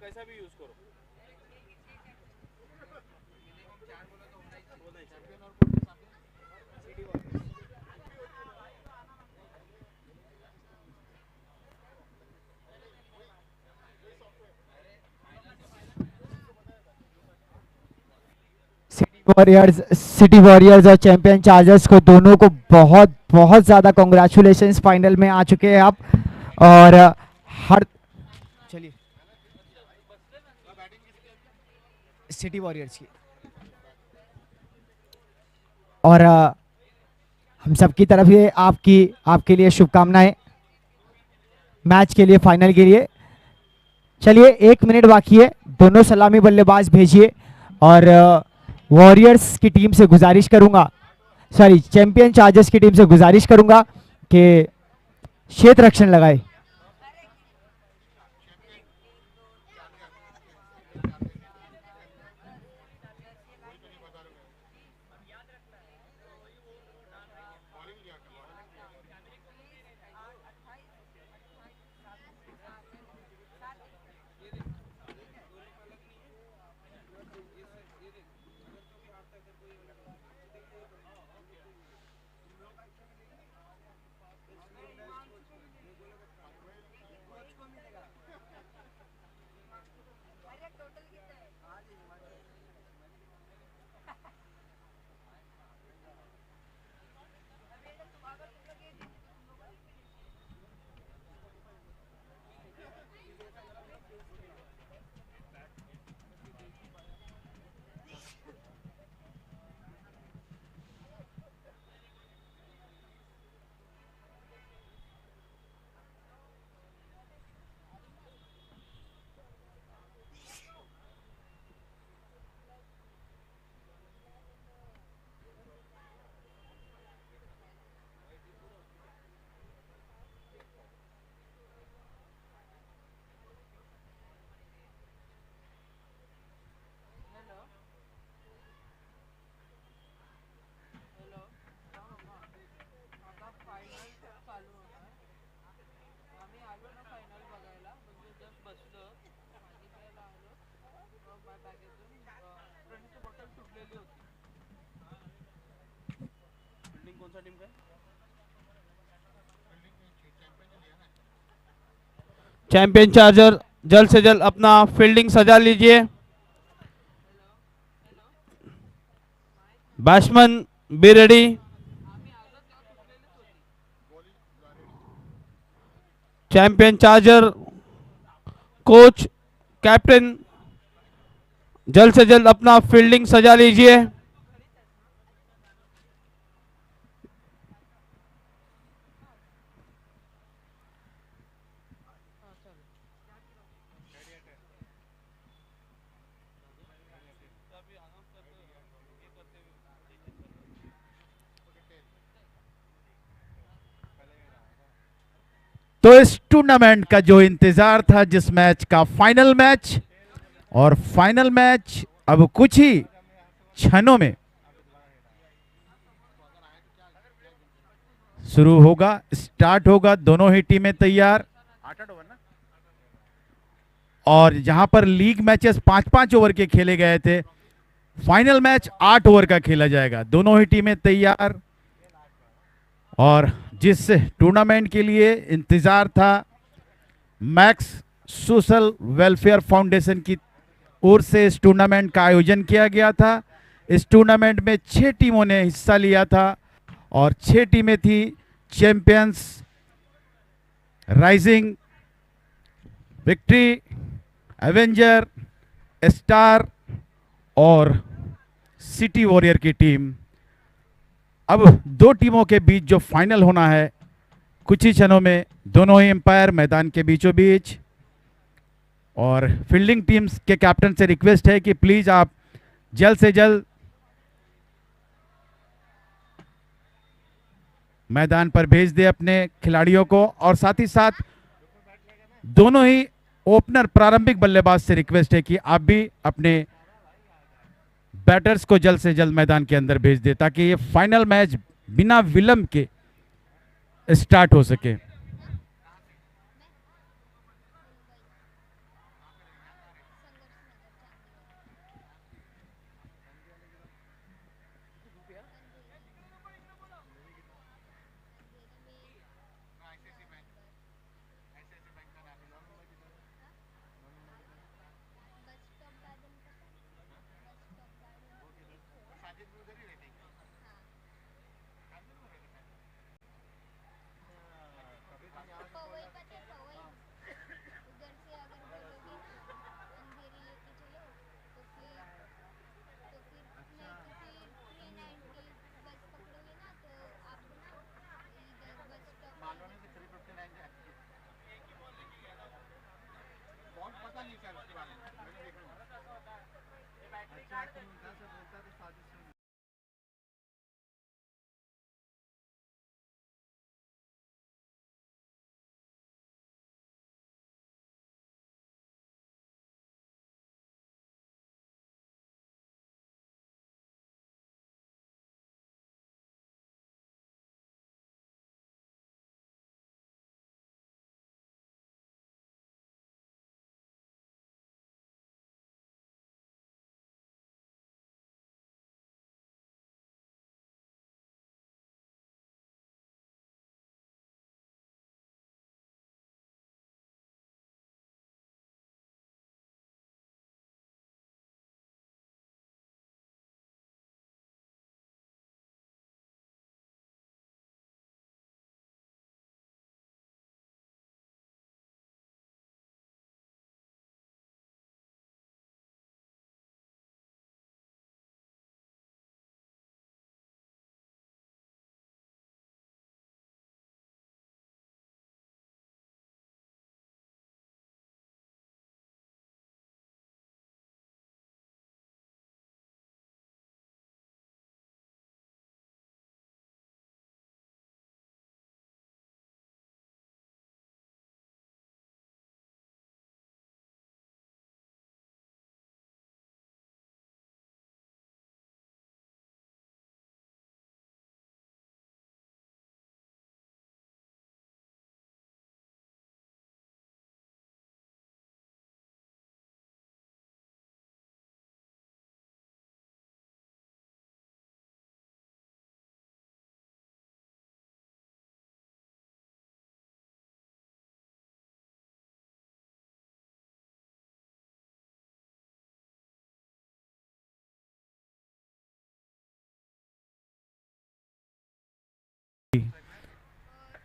कैसा भी यूज करो। सिटी वॉरियर्स और चैंपियन चार्जर्स को दोनों को बहुत बहुत ज़्यादा कॉन्ग्रेचुलेशंस, फाइनल में आ चुके हैं आप। और हर चलिए सिटी वॉरियर्स की और हम सबकी तरफ ये आपके लिए शुभकामनाएं मैच के लिए, फाइनल के लिए। चलिए 1 मिनट बाकी है, दोनों सलामी बल्लेबाज भेजिए और वॉरियर्स की टीम से गुजारिश करूंगा, सॉरी चैंपियन चार्जर्स की टीम से गुजारिश करूंगा कि क्षेत्र रक्षण लगाए। फील्डिंग कौन सा टीम का है? चैंपियन चार्जर जल्द से जल्द अपना फील्डिंग सजा लीजिए। Batsman be ready. Champion charger coach captain जल्द से जल्द अपना फील्डिंग सजा लीजिए। तो इस टूर्नामेंट का जो इंतजार था, जिस मैच का फाइनल मैच, और फाइनल मैच अब कुछ ही क्षणों में शुरू होगा, स्टार्ट होगा। दोनों ही टीमें तैयार। और जहां पर लीग मैचेस 5-5 ओवर के खेले गए थे, फाइनल मैच 8 ओवर का खेला जाएगा। दोनों ही टीमें तैयार। और जिस टूर्नामेंट के लिए इंतजार था, मैक्स सोशल वेलफेयर फाउंडेशन की ओर से इस टूर्नामेंट का आयोजन किया गया था। इस टूर्नामेंट में 6 टीमों ने हिस्सा लिया था और 6 टीमें थी champions, rising, victory, Avenger, star और सिटी वॉरियर की टीम। अब 2 टीमों के बीच जो फाइनल होना है कुछ ही क्षणों में, दोनों ही एम्पायर मैदान के बीचों बीच। और फील्डिंग टीम्स के कैप्टन से रिक्वेस्ट है कि प्लीज आप जल्द से जल्द मैदान पर भेज दे अपने खिलाड़ियों को। और साथ ही साथ दोनों ही ओपनर प्रारंभिक बल्लेबाज से रिक्वेस्ट है कि आप भी अपने बैटर्स को जल्द से जल्द मैदान के अंदर भेज दे, ताकि ये फाइनल मैच बिना विलंब के स्टार्ट हो सके।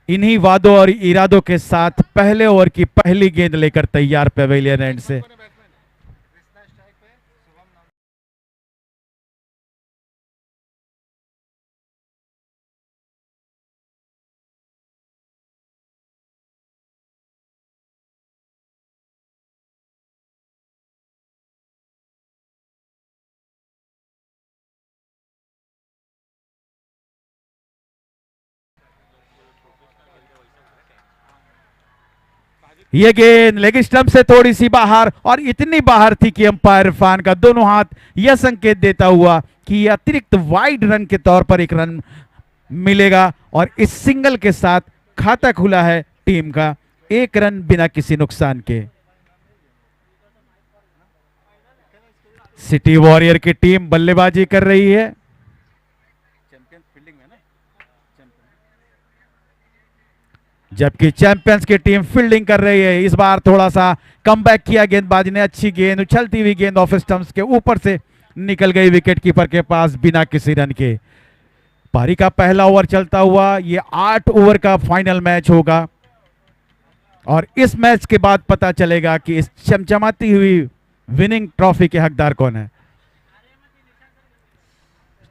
इन्हीं वादों और इरादों के साथ पहले ओवर की पहली गेंद लेकर तैयार पेवेलियन एंड से। ये गेंद लेग स्टंप से थोड़ी सी बाहर, और इतनी बाहर थी कि अंपायर इरफान का दोनों हाथ यह संकेत देता हुआ कि अतिरिक्त वाइड रन के तौर पर एक रन मिलेगा, और इस सिंगल के साथ खाता खुला है टीम का, एक रन बिना किसी नुकसान के। सिटी वॉरियर की टीम बल्लेबाजी कर रही है। जबकि चैंपियंस की टीम फील्डिंग कर रही है। इस बार थोड़ा सा कमबैक किया गेंदबाज ने, अच्छी गेंद, उछलती हुई गेंद ऑफ स्टंप्स के ऊपर से निकल गई विकेट कीपर के पास बिना किसी रन के। पारी का पहला ओवर चलता हुआ, ये 8 ओवर का फाइनल मैच होगा, और इस मैच के बाद पता चलेगा कि इस चमचमाती हुई विनिंग ट्रॉफी के हकदार कौन है।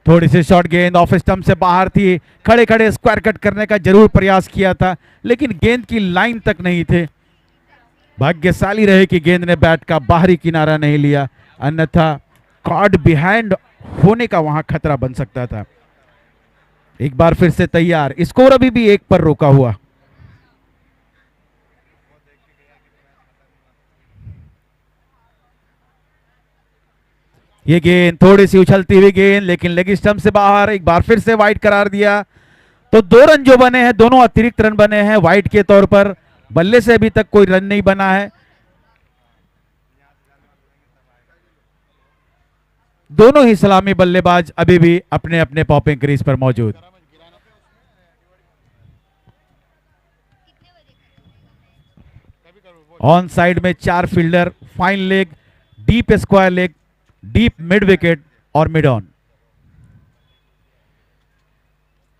थोड़ी सी शॉर्ट गेंद ऑफ स्टंप से बाहर थी, खड़े खड़े स्क्वायर कट करने का जरूर प्रयास किया था, लेकिन गेंद की लाइन तक नहीं थे। भाग्यशाली रहे कि गेंद ने बैट का बाहरी किनारा नहीं लिया, अन्यथा कॉर्ड बिहाइंड होने का वहां खतरा बन सकता था। एक बार फिर से तैयार, स्कोर अभी भी 1 पर रोका हुआ। ये गेंद थोड़ी सी उछलती हुई गेंद, लेकिन लेग स्टंप से बाहर, एक बार फिर से वाइड करार दिया। तो 2 रन जो बने हैं, दोनों अतिरिक्त रन बने हैं वाइड के तौर पर। बल्ले से अभी तक कोई रन नहीं बना है। दोनों ही सलामी बल्लेबाज अभी भी अपने अपने पॉपिंग क्रीज पर मौजूद। ऑन साइड में 4 fielder, fine leg, deep square leg, deep mid wicket और मिड ऑन।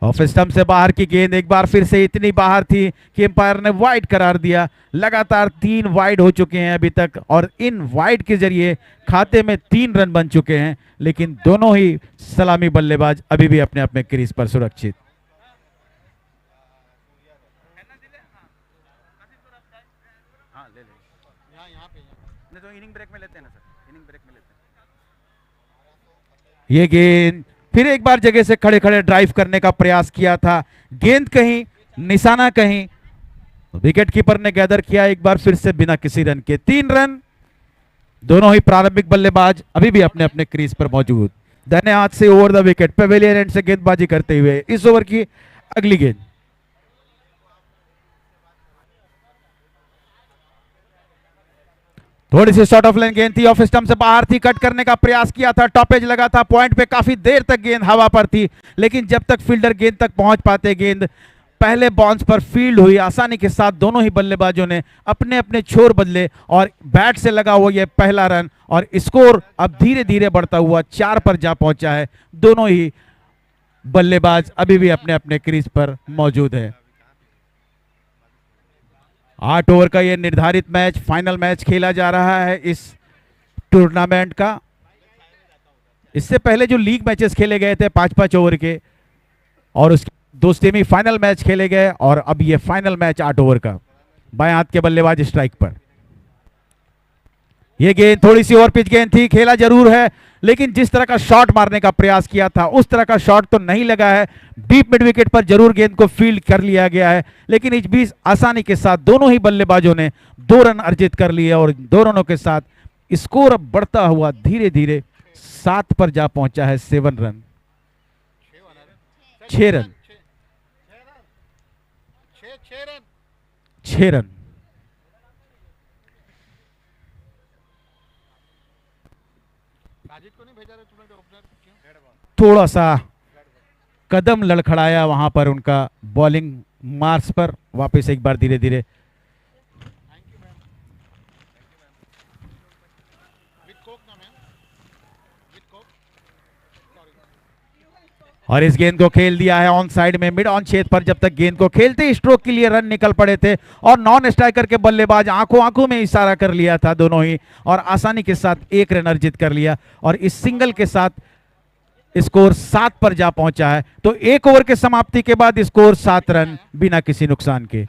ऑफ स्टंप से बाहर की गेंद एक बार फिर से इतनी बाहर थी कि अंपायर ने वाइड करार दिया। लगातार 3 वाइड हो चुके हैं अभी तक, और इन वाइड के जरिए खाते में 3 रन बन चुके हैं, लेकिन दोनों ही सलामी बल्लेबाज अभी भी अपने अपने क्रीज पर सुरक्षित। ये गेंद फिर एक बार जगह से खड़े खड़े ड्राइव करने का प्रयास किया था, गेंद कहीं, निशाना कहीं, विकेट कीपर ने गैदर किया एक बार फिर से बिना किसी रन के। 3 रन, दोनों ही प्रारंभिक बल्लेबाज अभी भी अपने अपने क्रीज पर मौजूद। दाहिने हाथ से over the wicket pavilion and से गेंदबाजी करते हुए इस ओवर की अगली गेंद। थोड़ी सी शॉर्ट ऑफ लाइन गेंद थी, ऑफ स्टंप से बाहर थी, कट करने का प्रयास किया था, टॉपेज लगा था, पॉइंट पे काफी देर तक गेंद हवा पर थी, लेकिन जब तक फील्डर गेंद तक पहुंच पाते, गेंद पहले बाउंस पर फील्ड हुई। आसानी के साथ दोनों ही बल्लेबाजों ने अपने अपने छोर बदले, और बैट से लगा हुआ यह पहला रन, और स्कोर अब धीरे धीरे बढ़ता हुआ 4 पर जा पहुंचा है। दोनों ही बल्लेबाज अभी भी अपने अपने क्रीज पर मौजूद है। 8 ओवर का यह निर्धारित मैच, फाइनल मैच खेला जा रहा है इस टूर्नामेंट का। इससे पहले जो लीग मैचेस खेले गए थे 5-5 ओवर के, और उसके 2 सेमीफाइनल मैच खेले गए, और अब यह फाइनल मैच 8 ओवर का। बाएं हाथ के बल्लेबाज स्ट्राइक पर। यह गेंद थोड़ी सी ओवर पिच गेंद थी, खेला जरूर है, लेकिन जिस तरह का शॉट मारने का प्रयास किया था उस तरह का शॉट तो नहीं लगा है। डीप मिड विकेट पर जरूर गेंद को फील्ड कर लिया गया है, लेकिन इस बीच आसानी के साथ दोनों ही बल्लेबाजों ने 2 रन अर्जित कर लिए, और 2 रनों के साथ स्कोर अब बढ़ता हुआ धीरे धीरे 7 पर जा पहुंचा है। 7 रन, 6 रन, 6 रन। थोड़ा सा कदम लड़खड़ाया वहां पर उनका बॉलिंग मार्च पर। वापस एक बार धीरे धीरे और इस गेंद को खेल दिया है ऑन साइड में मिड ऑन क्षेत्र पर। जब तक गेंद को खेलते स्ट्रोक के लिए रन निकल पड़े थे और नॉन स्ट्राइकर के बल्लेबाज आंखों आंखों में इशारा कर लिया था दोनों ही, और आसानी के साथ एक रन अर्जित कर लिया और इस सिंगल के साथ स्कोर 7 पर जा पहुंचा है। तो एक ओवर के समाप्ति के बाद स्कोर 7 रन बिना किसी नुकसान के।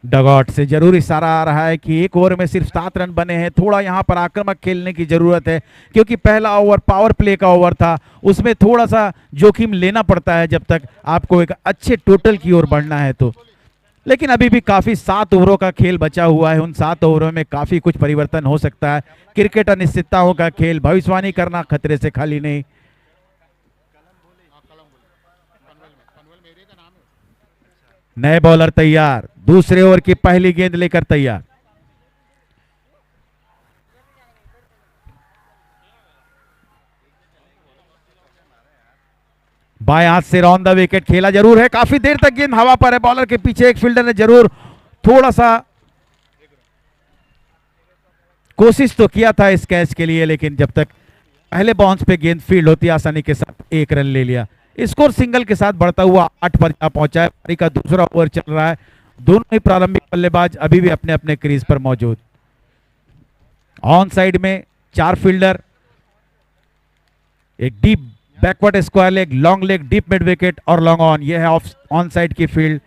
डगआउट से जरूर इशारा आ रहा है कि एक ओवर में सिर्फ 7 रन बने हैं, थोड़ा यहां पर आक्रामक खेलने की जरूरत है, क्योंकि पहला ओवर पावर प्ले का ओवर था, उसमें थोड़ा सा जोखिम लेना पड़ता है जब तक आपको एक अच्छे टोटल की ओर बढ़ना है तो। लेकिन अभी भी काफी 7 ओवरों का खेल बचा हुआ है, उन 7 ओवरों में काफी कुछ परिवर्तन हो सकता है। क्रिकेट अनिश्चितताओं का खेल, भविष्यवाणी करना खतरे से खाली नहीं। नए बॉलर तैयार, दूसरे ओवर की पहली गेंद लेकर तैयार। बाएं हाथ से राउंड द विकेट खेला जरूर है, काफी देर तक गेंद हवा पर है, बॉलर के पीछे एक फील्डर ने जरूर थोड़ा सा कोशिश तो किया था इस कैच के लिए, लेकिन जब तक पहले बाउंस पे गेंद फील्ड होती आसानी के साथ एक रन ले लिया। स्कोर सिंगल के साथ बढ़ता हुआ 8 पर पहुंचा है। पारी का दूसरा ओवर चल रहा है, दोनों ही प्रारंभिक बल्लेबाज अभी भी अपने अपने क्रीज पर मौजूद। ऑन साइड में 4 फील्डर, एक deep backward square leg, long leg, deep mid wicket और लॉन्ग ऑन, यह है ऑफ ऑन साइड की फील्ड।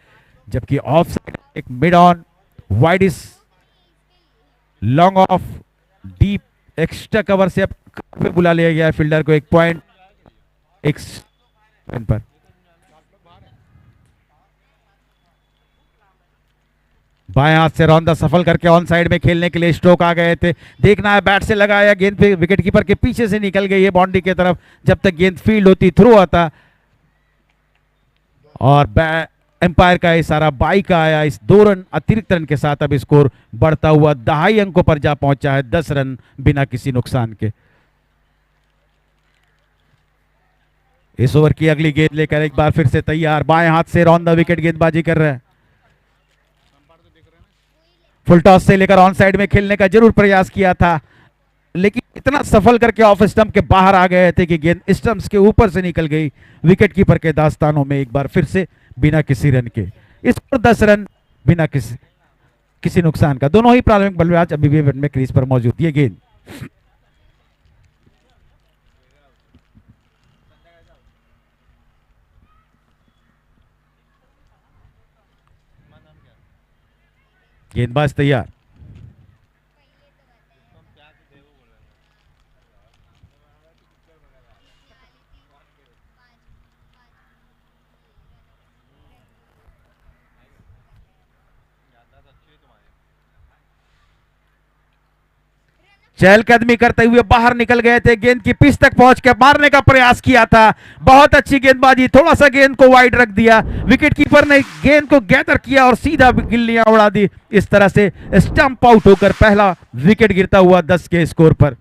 जबकि ऑफ साइड एक मिड ऑन, वाइड इस, long off, deep, extra cover से अब पे बुला लिया गया है फील्डर को एक पॉइंट एक पर। बाएं हाथ से रौंदा सफल करके ऑन साइड में खेलने के लिए स्ट्रोक आ गए थे, देखना है बैट से लगाया, गेंद पे विकेट कीपर के पीछे से निकल गई है बाउंड्री की तरफ। जब तक गेंद फील्ड होती थ्रो आता और एम्पायर का इशारा बाई का आया। इस 2 रन अतिरिक्त रन के साथ अब स्कोर बढ़ता हुआ 2.5 अंकों पर जा पहुंचा है, 10 रन बिना किसी नुकसान के। इस ओवर की अगली गेंद लेकर एक बार फिर से तैयार, बाएं हाथ से राउंड द विकेट गेंदबाजी कर रहे हैं। फुल टॉस से लेकर ऑन साइड में खेलने का जरूर प्रयास किया था, लेकिन इतना सफल करके ऑफ स्टंप के बाहर आ गए थे कि गेंद स्टंप्स के ऊपर से निकल गई विकेट कीपर के दास्तानों में, एक बार फिर से बिना किसी रन के। इस पर 10 रन बिना किसी नुकसान का। दोनों ही प्रारंभिक बल्लेबाज अभी भी में क्रीज पर मौजूद। ये गेंद गेंदबाज तैयार, चहलकदमी करते हुए बाहर निकल गए थे, गेंद की पिच तक पहुंच के मारने का प्रयास किया था, बहुत अच्छी गेंदबाजी, थोड़ा सा गेंद को वाइड रख दिया, विकेट कीपर ने गेंद को गैदर किया और सीधा गिल्लियां उड़ा दी। इस तरह से स्टंप आउट होकर पहला विकेट गिरता हुआ 10 के स्कोर पर।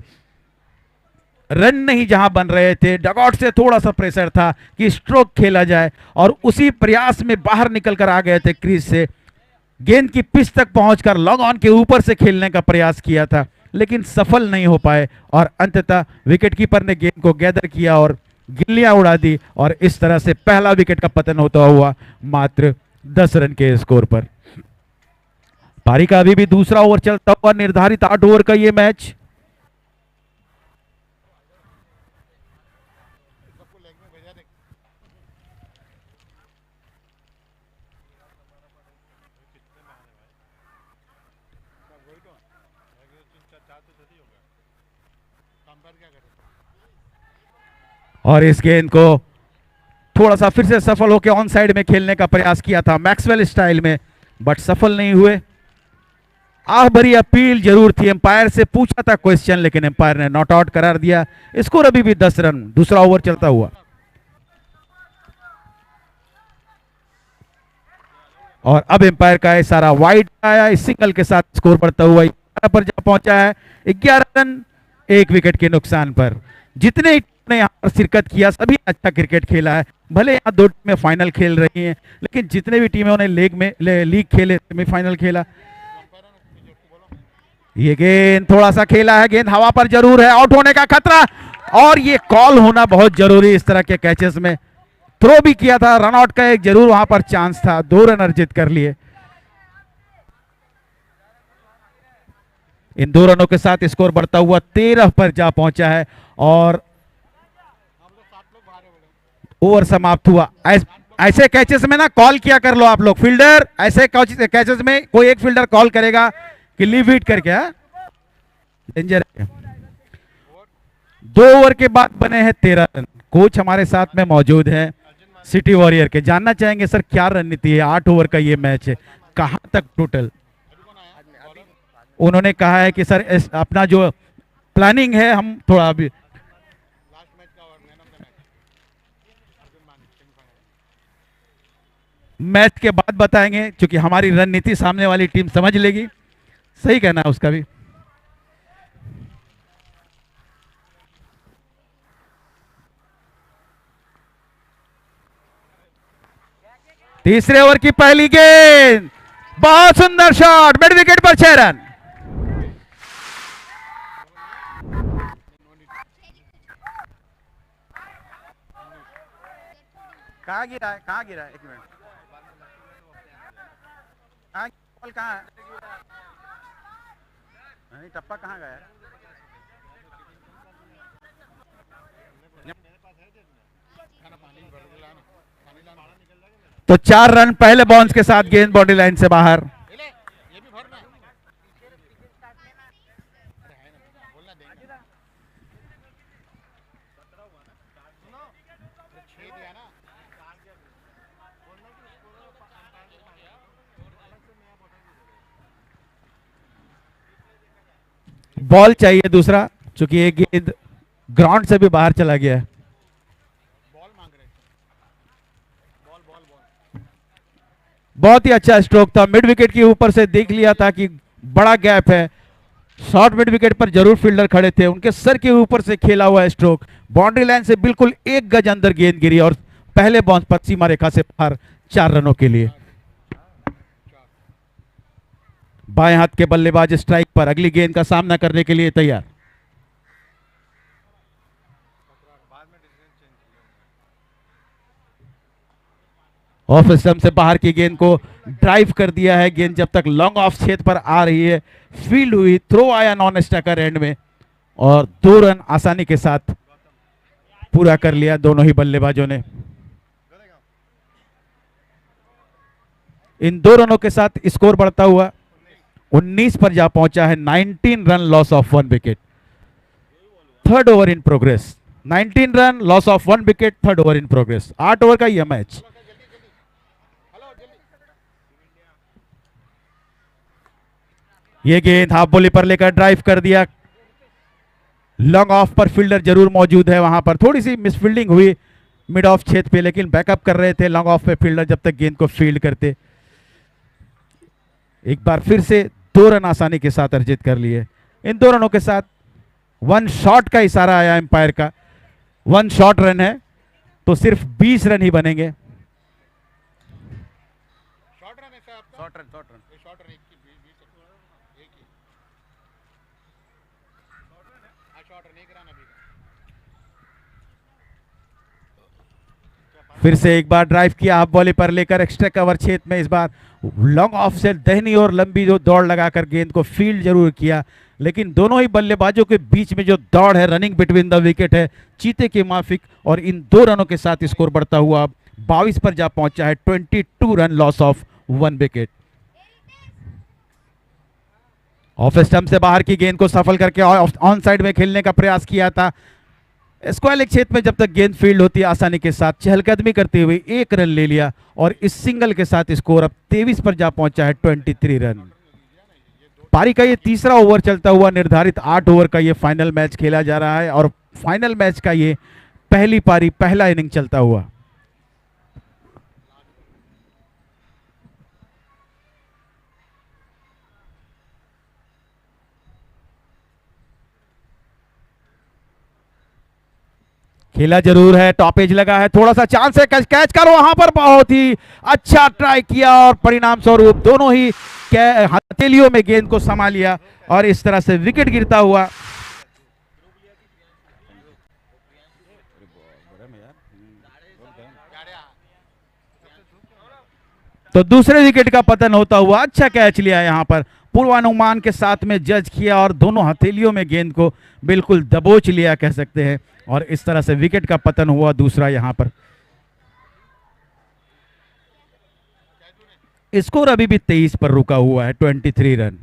रन नहीं जहां बन रहे थे, डगआउट से थोड़ा सा प्रेशर था कि स्ट्रोक खेला जाए और उसी प्रयास में बाहर निकल कर आ गए थे क्रीज से, गेंद की पिच तक पहुंचकर लॉन्ग ऑन के ऊपर से खेलने का प्रयास किया था, लेकिन सफल नहीं हो पाए और अंततः विकेटकीपर ने गेंद को गैदर किया और गिल्लियां उड़ा दी और इस तरह से पहला विकेट का पतन होता हुआ मात्र 10 रन के स्कोर पर। पारी का अभी भी दूसरा ओवर चलता हुआ, निर्धारित 8 ओवर का ये मैच। और इस गेंद को थोड़ा सा फिर से सफल होकर ऑन साइड में खेलने का प्रयास किया था मैक्सवेल स्टाइल में, बट सफल नहीं हुए। आह भरी अपील जरूर थी, एम्पायर से पूछा था क्वेश्चन, लेकिन एम्पायर ने नॉट आउट करार दिया। स्कोर अभी भी 10 रन, दूसरा ओवर चलता हुआ। और अब एम्पायर का इशारा वाइड आया, इस सिंगल के साथ स्कोर बढ़ता हुआ 11 पर जा पहुंचा है, 11 रन 1 विकेट के नुकसान पर। जितने ने यहाँ पर शिरकत किया सभी अच्छा क्रिकेट खेला है, भले यहाँ 2 टीमें फाइनल खेल रही हैं, लेकिन जितने भी टीमें उन्हें लीग खेले, सेमीफाइनल खेला, ये गेंद थोड़ा सा खेला है, गेंद हवा पर जरूर है, आउट होने का खतरा, और ये कॉल होना बहुत जरूरी इस तरह के कैचेस में। थ्रो भी किया था, रन आउट का एक जरूर वहां पर चांस था, 2 रन अर्जित कर लिए। इन 2 रनों के साथ स्कोर बढ़ता हुआ 13 पर जा पहुंचा है और ओवर समाप्त हुआ। ऐसे कैचेस में ना कॉल किया कर लो आप लोग, फील्डर ऐसे कैचेस में कोई एक फील्डर कॉल करेगा कि लीव इट करके, डेंजर है। 2 ओवर के बाद बने हैं 13 रन। कोच हमारे साथ में मौजूद हैं सिटी वॉरियर के, जानना चाहेंगे सर क्या रणनीति है, 8 ओवर का ये मैच है, कहां तक टोटल? उन्होंने कहा है कि सर अपना जो प्लानिंग है हम थोड़ा अभी मैच के बाद बताएंगे, क्योंकि हमारी रणनीति सामने वाली टीम समझ लेगी। सही कहना है उसका भी। तीसरे ओवर की पहली गेंद, बहुत सुंदर शॉट, मिड विकेट पर 6 रन। कहां गिरा है, कहां गिरा है? एक मिनट, बॉल कहां है? नहीं, टप्पा कहां गया है? तो 4 रन पहले बाउंस के साथ, गेंद बाउंड्री लाइन से बाहर। बॉल चाहिए दूसरा, क्योंकि ये गेंद ग्राउंड से भी बाहर चला गया है। बहुत ही अच्छा स्ट्रोक था, मिड विकेट के ऊपर से देख लिया था कि बड़ा गैप है, शॉर्ट मिड विकेट पर जरूर फील्डर खड़े थे, उनके सर के ऊपर से खेला हुआ स्ट्रोक, बाउंड्री लाइन से बिल्कुल 1 गज अंदर गेंद गिरी और पहले बाउंस पर सीमा रेखा से बाहर, 4 रनों के लिए। बाएं हाथ के बल्लेबाज स्ट्राइक पर, अगली गेंद का सामना करने के लिए तैयार। ऑफ स्टंप से बाहर की गेंद को ड्राइव कर दिया है, गेंद जब तक लॉन्ग ऑफ क्षेत्र पर आ रही है, फील्ड हुई, थ्रो आया नॉन स्ट्राइकर एंड में और 2 रन आसानी के साथ पूरा कर लिया दोनों ही बल्लेबाजों ने। इन 2 रनों के साथ स्कोर बढ़ता हुआ 19 पर जा पहुंचा है। 19 run loss of 1 wicket, 3rd over in progress. 19 run loss of 1 wicket, 3rd over in progress. 8 over का यह मैच। यह गेंद हाफ बॉली पर लेकर ड्राइव कर दिया, लॉन्ग ऑफ पर फील्डर जरूर मौजूद है, वहां पर थोड़ी सी मिसफील्डिंग हुई मिड ऑफ क्षेत्र पे, लेकिन बैकअप कर रहे थे लॉन्ग ऑफ पे फील्डर जब तक गेंद को फील्ड करते। एक बार फिर से 2 रन आसानी के साथ अर्जित कर लिए। इन 2 रनों के साथ 1 शॉट का इशारा आया एम्पायर का, 1 शॉट रन है तो सिर्फ 20 रन ही बनेंगे। शॉट रन है, shot run, shot run, shot run, फिर से एक बार ड्राइव किया हाफ बॉली पर लेकर एक्स्ट्रा कवर क्षेत्र में, इस बार लॉन्ग ऑफ से दहनी और लंबी जो दौड़ लगाकर गेंद को फील्ड जरूर किया, लेकिन दोनों ही बल्लेबाजों के बीच में जो दौड़ है, रनिंग बिटवीन द विकेट है, चीते के माफिक, और इन 2 रनों के साथ स्कोर बढ़ता हुआ 22 पर जा पहुंचा है। 22 run loss of 1 wicket. Off stump से बाहर की गेंद को सफल करके ऑन साइड में खेलने का प्रयास किया था, स्क्वायर क्षेत्र में जब तक गेंद फील्ड होती है आसानी के साथ चहलकदमी करते हुए 1 रन ले लिया और इस सिंगल के साथ स्कोर अब 23 पर जा पहुंचा है। 23 रन। पारी का ये तीसरा ओवर चलता हुआ निर्धारित 8 ओवर का ये फाइनल मैच खेला जा रहा है और फाइनल मैच का ये पहली पारी, पहला इनिंग चलता हुआ। खेला जरूर है, टॉप एज लगा है, थोड़ा सा चांस है, कैच करो, वहां पर बहुत ही अच्छा ट्राई किया और परिणाम स्वरूप दोनों ही हथेलियों में गेंद को समा लिया और इस तरह से विकेट गिरता हुआ। तो दूसरे विकेट का पतन होता हुआ। अच्छा कैच लिया यहां पर, पूर्वानुमान के साथ में जज किया और दोनों हथेलियों में गेंद को बिल्कुल दबोच लिया कह सकते हैं, और इस तरह से विकेट का पतन हुआ दूसरा यहां पर। स्कोर अभी भी 23 पर रुका हुआ है, 23 रन।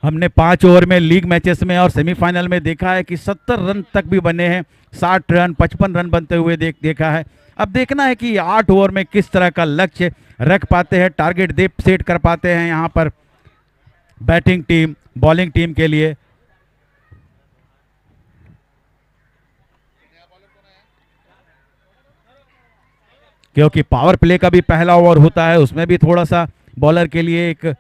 हमने 5 ओवर में लीग मैचेस में और सेमीफाइनल में देखा है कि 70 रन तक भी बने हैं, 60 रन 55 रन बनते हुए देखा है। अब देखना है कि 8 ओवर में किस तरह का लक्ष्य रख पाते हैं, टारगेट दे सेट कर पाते हैं यहां पर बैटिंग टीम बॉलिंग टीम के लिए। क्योंकि पावर प्ले का भी पहला ओवर होता है, उसमें भी थोड़ा सा बॉलर के लिए एक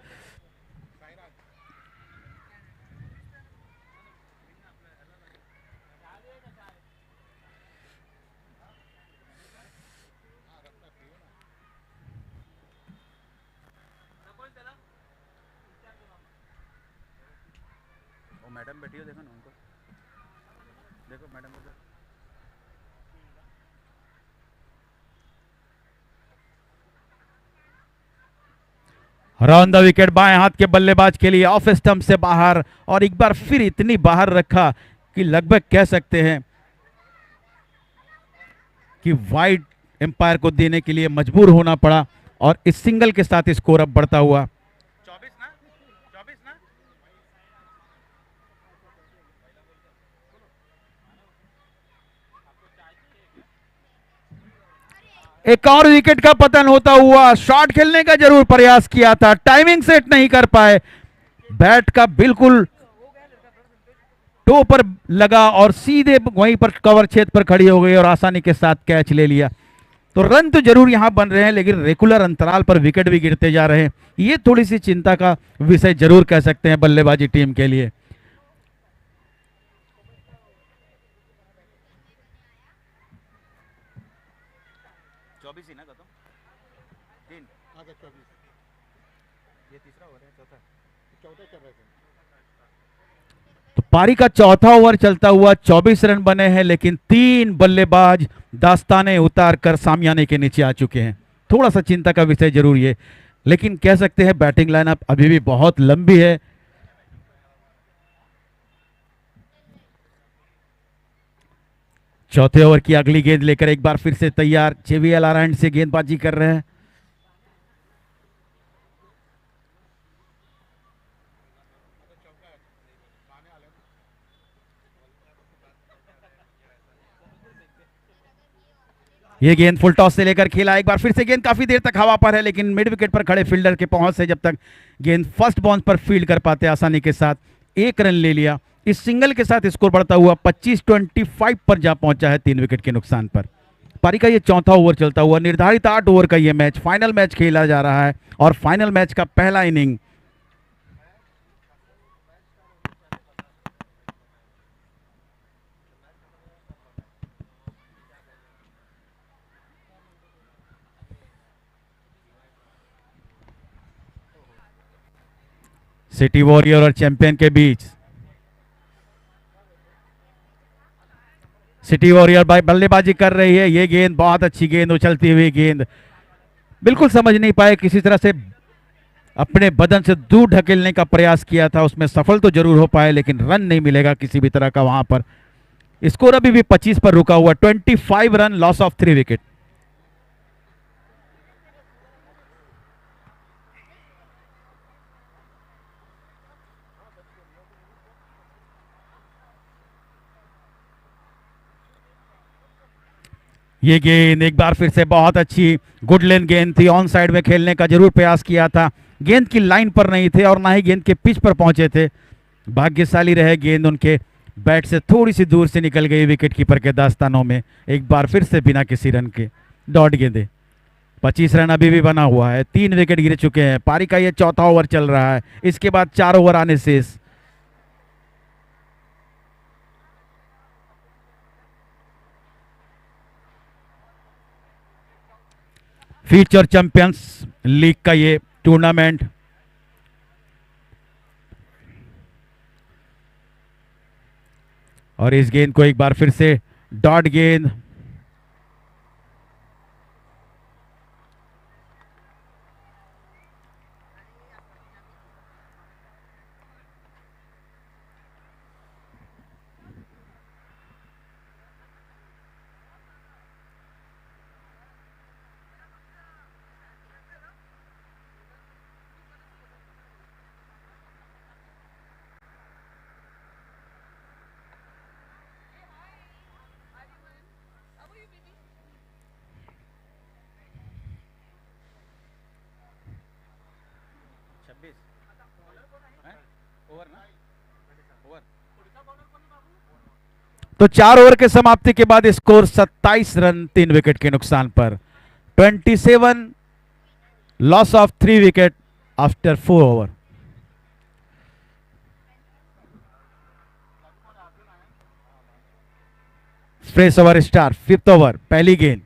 मैडम बैठी हो, देखो ना उनको, देखो मैडम को। राउंड द विकेट बाएं हाथ के बल्लेबाज के लिए ऑफ स्टंप से बाहर, और एक बार फिर इतनी बाहर रखा कि लगभग कह सकते हैं कि वाइड एम्पायर को देने के लिए मजबूर होना पड़ा, और इस सिंगल के साथ स्कोर अब बढ़ता हुआ। 24 ना 24 ना। एक और विकेट का पतन होता हुआ। शॉट खेलने का जरूर प्रयास किया था, टाइमिंग सेट नहीं कर पाए, बैट का बिल्कुल टो पर लगा और सीधे वहीं पर कवर क्षेत्र पर खड़ी हो गई और आसानी के साथ कैच ले लिया। तो रन तो जरूर यहां बन रहे हैं, लेकिन रेगुलर अंतराल पर विकेट भी गिरते जा रहे हैं। ये थोड़ी सी चिंता का विषय जरूर कह सकते हैं बल्लेबाजी टीम के लिए। तो पारी का चौथा ओवर चलता हुआ, 24 रन बने हैं, लेकिन 3 बल्लेबाज दास्ताने उतार कर सामियाने के नीचे आ चुके हैं। थोड़ा सा चिंता का विषय जरूर ये, लेकिन कह सकते हैं बैटिंग लाइनअप अभी भी बहुत लंबी है। चौथे ओवर की अगली गेंद लेकर एक बार फिर से तैयार जेवीएल आरैंड से गेंदबाजी कर रहे हैं। ये गेंद फुल टॉस से लेकर खेला, एक बार फिर से गेंद काफी देर तक हवा पर है, लेकिन मिड विकेट पर खड़े फील्डर के पहुंच से जब तक गेंद फर्स्ट बाउंस पर फील्ड कर पाते आसानी के साथ 1 रन ले लिया। इस सिंगल के साथ स्कोर बढ़ता हुआ 25-25 पर जा पहुंचा है 3 विकेट के नुकसान पर। पारी का ये चौथा ओवर चलता हुआ, निर्धारित 8 ओवर का ये मैच फाइनल मैच खेला जा रहा है, और फाइनल मैच का पहला इनिंग सिटी वॉरियर और चैंपियन के बीच। सिटी वॉरियर बल्लेबाजी कर रही है। ये गेंद बहुत अच्छी गेंद, उछलती हुई गेंद, बिल्कुल समझ नहीं पाए, किसी तरह से अपने बदन से दूर ढकेलने का प्रयास किया था, उसमें सफल तो जरूर हो पाए, लेकिन रन नहीं मिलेगा किसी भी तरह का वहां पर। स्कोर अभी भी 25 पर रुका हुआ, 25 रन, लॉस ऑफ 3 विकेट। ये गेंद एक बार फिर से बहुत अच्छी गुड लेंथ गेंद थी, ऑन साइड में खेलने का जरूर प्रयास किया था, गेंद की लाइन पर नहीं थे और ना ही गेंद के पिच पर पहुंचे थे। भाग्यशाली रहे, गेंद उनके बैट से थोड़ी सी दूर से निकल गई विकेट कीपर के दास्तानों में। एक बार फिर से बिना किसी रन के डॉट गेंदे। 25 रन अभी भी बना हुआ है, 3 विकेट गिर चुके हैं। पारी का ये चौथा ओवर चल रहा है, इसके बाद 4 ओवर आने शेष। फ्यूचर चैंपियंस लीग का ये टूर्नामेंट। और इस गेंद को एक बार फिर से डॉट गेंद, तो 4 ओवर के समाप्ति के बाद स्कोर 27 रन 3 विकेट के नुकसान पर। 27 loss of 3 wicket after 4 over. Fresh over star, 5th over, पहली गेंद।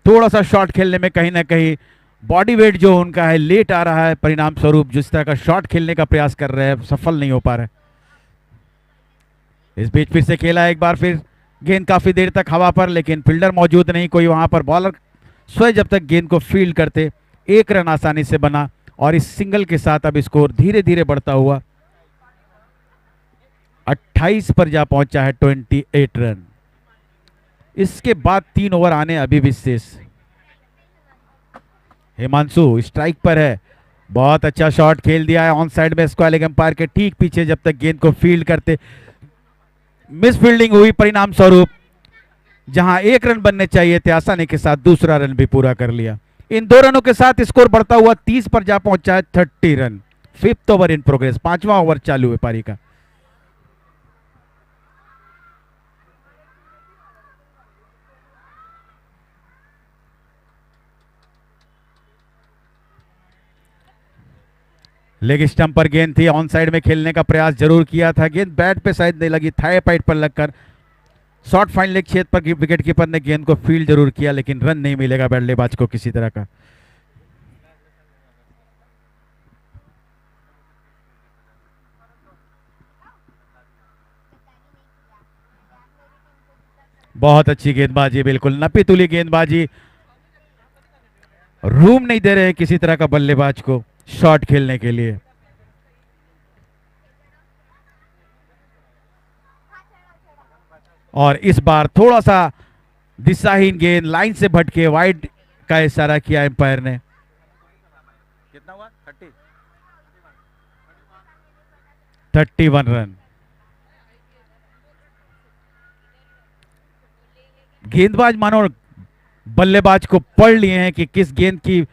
थोड़ा सा शॉट खेलने में कहीं ना कहीं बॉडी वेट जो उनका है लेट आ रहा है, परिणाम स्वरूप जिस तरह का शॉट खेलने का प्रयास कर रहे हैं सफल नहीं हो पा रहे। इस बीच फिर से खेला एक बार फिर गेंद काफी देर तक हवा पर, लेकिन फील्डर मौजूद नहीं कोई वहां पर। बॉलर स्वयं जब तक गेंद को फील्ड करते 1 रन आसानी से बना और इस सिंगल के साथ अब स्कोर धीरे धीरे बढ़ता हुआ 28 पर जा पहुंचा है। 28 रन। इसके बाद 3 ओवर आने अभी भी शेष। हिमांशु स्ट्राइक पर है, बहुत अच्छा शॉट खेल दिया है ऑन साइड में स्क्वायर लेग एम्पायर के ठीक पीछे। जब तक गेंद को फील्ड करते मिस फील्डिंग हुई, परिणाम स्वरूप जहां 1 रन बनने चाहिए थे आसानी के साथ दूसरा रन भी पूरा कर लिया। इन 2 रनों के साथ स्कोर बढ़ता हुआ 30 पर जा पहुंचा है। 30 run. 5th over in progress, 5वां ओवर चालू है पारी का। लेग स्टंप पर गेंद थी, ऑन साइड में खेलने का प्रयास जरूर किया था, गेंद बैट पे शायद नहीं लगी, थाई पैड पर लगकर शॉर्ट फाइन लेग क्षेत्र पर विकेट कीपर ने गेंद को फील्ड जरूर किया, लेकिन रन नहीं मिलेगा बल्लेबाज को किसी तरह का। बहुत अच्छी गेंदबाजी, बिल्कुल नपी तुली गेंदबाजी। रूम नहीं दे रहे किसी तरह का बल्लेबाज को शॉट खेलने के लिए। और इस बार थोड़ा सा दिशाहीन गेंद लाइन से भटके, वाइड का इशारा किया एम्पायर ने। कितना हुआ? 31 रन। गेंदबाज मानो बल्लेबाज को पढ़ लिए हैं कि किस गेंद की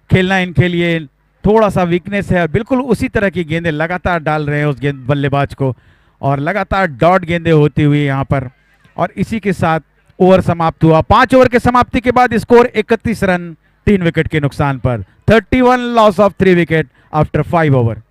खेलना इनके लिए थोड़ा सा वीकनेस है, और बिल्कुल उसी तरह की गेंदें लगातार डाल रहे हैं उस गेंद बल्लेबाज को, और लगातार डॉट गेंदें होती हुई यहां पर। और इसी के साथ ओवर समाप्त हुआ। 5 ओवर के समाप्ति के बाद स्कोर 31 रन 3 विकेट के नुकसान पर। 31 loss of 3 wicket after 5 over.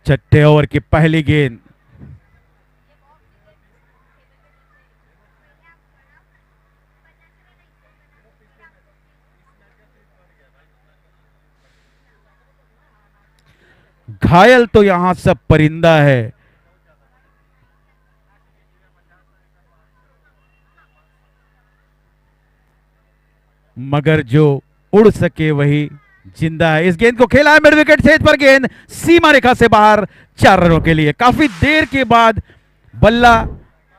छठे ओवर की पहली गेंद, घायल तो यहां सब परिंदा है, मगर जो उड़ सके वही जिंदा है। इस गेंद को खेला है मिड विकेट क्षेत्र पर, गेंद सीमा रेखा से बाहर 4 रनों के लिए। काफी देर के बाद बल्ला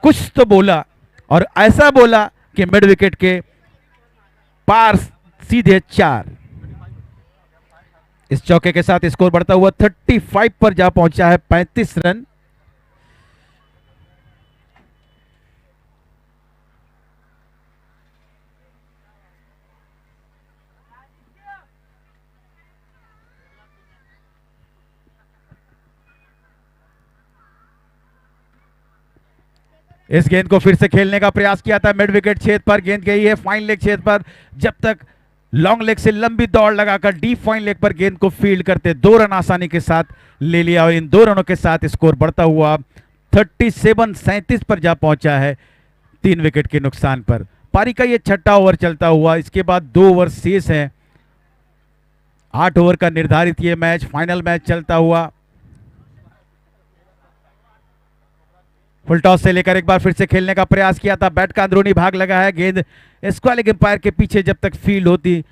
कुछ तो बोला, और ऐसा बोला कि मिड विकेट के पार सीधे 4। इस चौके के साथ स्कोर बढ़ता हुआ 35 पर जा पहुंचा है। 35 रन। इस गेंद को फिर से खेलने का प्रयास किया था, मिड विकेट छेद पर गेंद गई है, फाइन लेग छेद पर। जब तक लॉन्ग लेग से लंबी दौड़ लगाकर डीप फाइन लेग पर गेंद को फील्ड करते 2 रन आसानी के साथ ले लिया और इन 2 रनों के साथ स्कोर बढ़ता हुआ 37 पर जा पहुंचा है 3 विकेट के नुकसान पर। पारी का ये छठा ओवर चलता हुआ, इसके बाद 2 ओवर शेष हैं। 8 ओवर का निर्धारित ये मैच, फाइनल मैच चलता हुआ। फुल टॉस से लेकर एक बार फिर से खेलने का प्रयास किया था, बैट का अंदरूनी भाग लगा है, गेंद स्क्वायर लेग एम्पायर के पीछे जब तक फील्ड होती,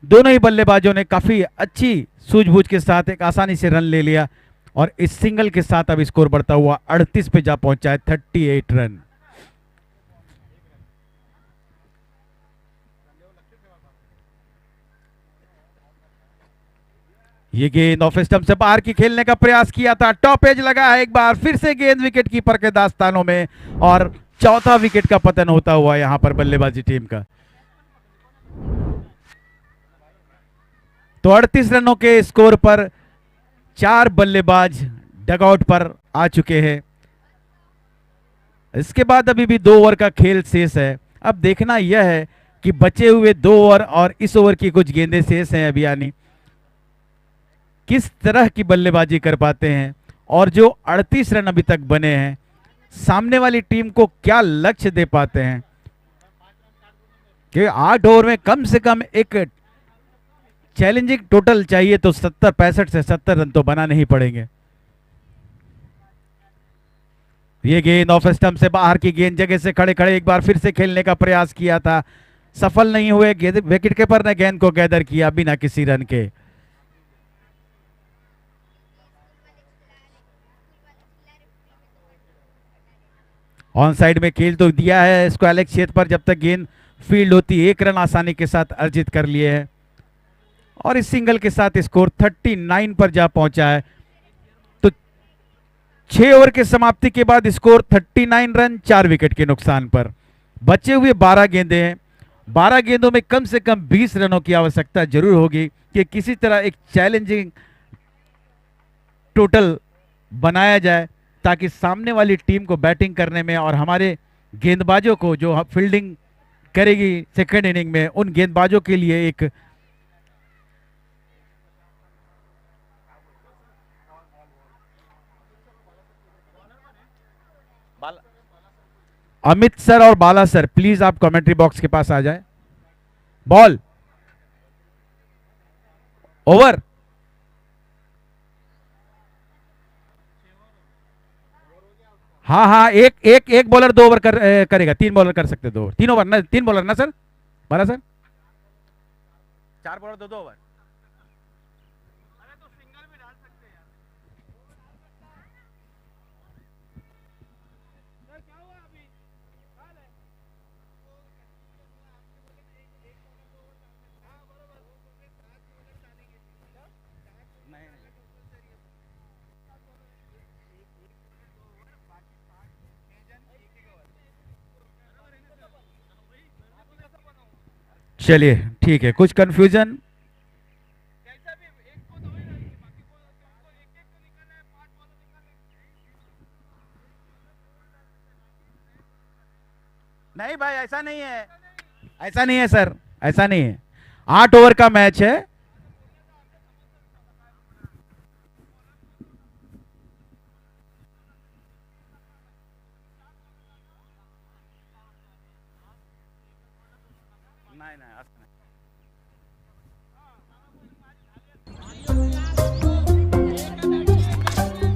दोनों ही बल्लेबाजों ने काफी अच्छी सूझबूझ के साथ एक आसानी से रन ले लिया और इस सिंगल के साथ अब स्कोर बढ़ता हुआ 38 पे जा पहुंचा है, 38 रन। ये गेंद ऑफ स्टंप से बाहर की खेलने का प्रयास किया था, टॉप एज लगा है, एक बार फिर से गेंद विकेट कीपर के दास्तानों में और चौथा विकेट का पतन होता हुआ यहां पर बल्लेबाजी टीम का। तो 38 रनों के स्कोर पर 4 बल्लेबाज डगआउट पर आ चुके हैं। इसके बाद अभी भी 2 ओवर का खेल शेष है। अब देखना यह है कि बचे हुए 2 ओवर और इस ओवर की कुछ गेंदें शेष हैं अभी, यानी किस तरह की बल्लेबाजी कर पाते हैं और जो 38 रन अभी तक बने हैं सामने वाली टीम को क्या लक्ष्य दे पाते हैं कि 8 ओवर में कम से कम एक चैलेंजिंग टोटल चाहिए, तो 65 से 70 रन तो बनाने ही पड़ेंगे। ये गेंद ऑफ स्टंप से बाहर की गेंद, जगह से खड़े खड़े एक बार फिर से खेलने का प्रयास किया था, सफल नहीं हुए। विकेट कीपर ने गेंद को गैदर किया बिना किसी रन के। ऑन साइड में खेल तो दिया है स्क्वायर लेग क्षेत्र पर, जब तक गेंद फील्ड होती 1 रन आसानी के साथ अर्जित कर लिए हैं और इस सिंगल के साथ स्कोर 39 पर जा पहुंचा है। तो 6 ओवर के समाप्ति के बाद स्कोर 39 रन 4 विकेट के नुकसान पर। बचे हुए 12 गेंदें हैं, 12 गेंदों में कम से कम 20 रनों की आवश्यकता जरूर होगी कि किसी तरह एक चैलेंजिंग टोटल बनाया जाए ताकि सामने वाली टीम को बैटिंग करने में और हमारे गेंदबाजों को जो फील्डिंग करेगी सेकेंड इनिंग में, उन गेंदबाजों के लिए एक अमित सर और बाला सर प्लीज आप कमेंट्री बॉक्स के पास आ जाए। बॉल ओवर, हाँ हाँ, एक बॉलर 2 ओवर करेगा, 3 बॉलर कर सकते 2 ओवर, 3 ओवर ना, 3 बॉलर ना सर, बाला सर, 4 बॉलर 2 ओवर। चलिए ठीक है, कुछ कंफ्यूजन नहीं भाई, ऐसा नहीं है, ऐसा नहीं है सर, ऐसा नहीं है। 8 ओवर का मैच है,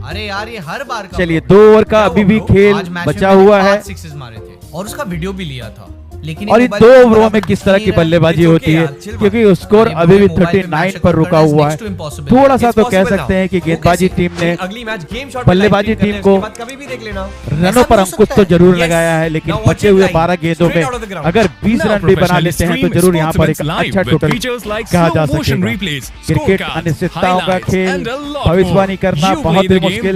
अरे यार ये हर बार का। चलिए 2 ओवर का अभी भी खेल बचा हुआ है 5 सिक्सेस मारे थे और उसका वीडियो भी लिया था, लेकिन और इन 2 ओवरों में किस तरह की बल्लेबाजी होती है, क्योंकि स्कोर अभी भी 39 पर रुका हुआ है। थोड़ा सा तो कह सकते हैं कि गेंदबाजी टीम ने बल्लेबाजी टीम को रनों पर अंकुश तो जरूर लगाया है, लेकिन बचे हुए 12 गेंदों में अगर 20 रन भी बना लेते हैं तो जरूर यहाँ पर एक अच्छा टोटल कहा जा सकेगा। क्रिकेट अनिश्चितताओं का खेल, भविष्यवाणी करना बहुत ही मुश्किल।